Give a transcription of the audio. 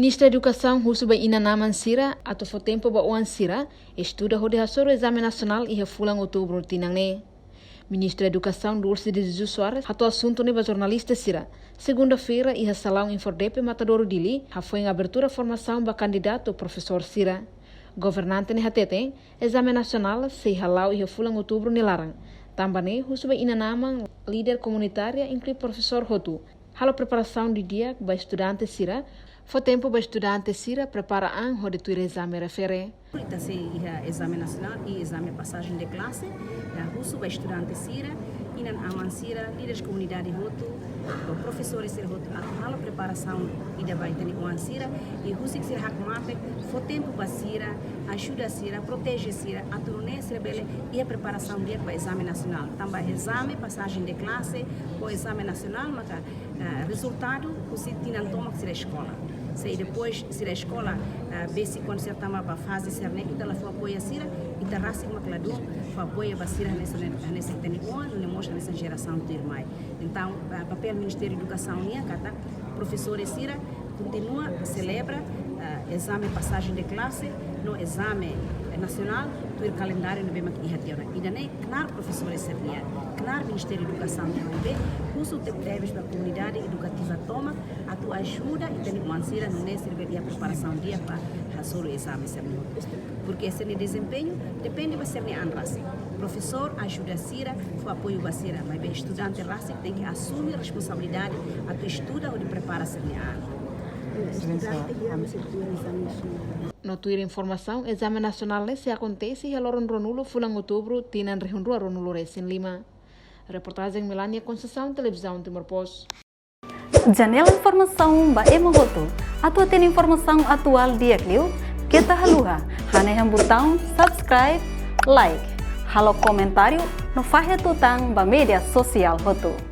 Ministra Educação Husuba Inanaman Sira atau for tempo ba uan Sira estuda hode hasoro exame nacional e refulang outubro tinangne. Ministra Educação Dulce de Jesus Soares hato assunto neba jornalista Sira. Segunda-feira iha salão Infordepe Matadouro Dili foi em abertura formação ba candidato professor Sira. Governante ne hatete exame nacional se halau e refulang outubro nilarang. Tambane Husuba Inanaman líder comunitária inclui professor Hotu. Halo preparação de dia ba estudante Sira. Foi tempo para estudante Sira preparar o de exame refere. Ita se iha exame nacional e exame passagem de classe. Russo para estudante Sira, inan aman Sira, líderes comunidade Hotu, professores Sira Hotu, a preparação ida vai ter com Sira e Russo Sira hakmate. Foi tempo para Sira, ajuda Sira, protege Sira, a turné Sira bele e a preparação dia para exame nacional. Também exame passagem de classe, o exame nacional, mas resultado Russo tinan toma Sira escola. Se depois se a escola vê se quando se estava para fase ser né então ela foi apoia Sira e tá raci macladu foi apoia para Sira nessa tenicoa não mostra nessa geração do irmão então papel Ministério da Educação nia kata professores Sira continua celebra exame passagem de classe no exame nacional do calendário no bem que ihationa e daí claro professores seria claro Ministério da Educação também uso de deves da comunidade educativa toma a tua ajuda e tem uma Sira não é servir a preparação dia para fazer o exame porque esse desempenho depende de ser anras professor ajuda Sira foi apoio para Sira mas bem estudante raça tem que assumir a responsabilidade a tu estuda ou de prepara ser No tuir informação, exame nacional se acontece e aloron Ronulo fulang outubro tinan rehunrua Ronulo Recém Lima. Reportagem Melania Conceição, Televisão Timor Post. Janela informação ba emogoto. Atua tem informação atual dia kliu. Kita haluha. Haneham botão subscribe, like. Halo comentário no fahe tutang ba media sosial hotu.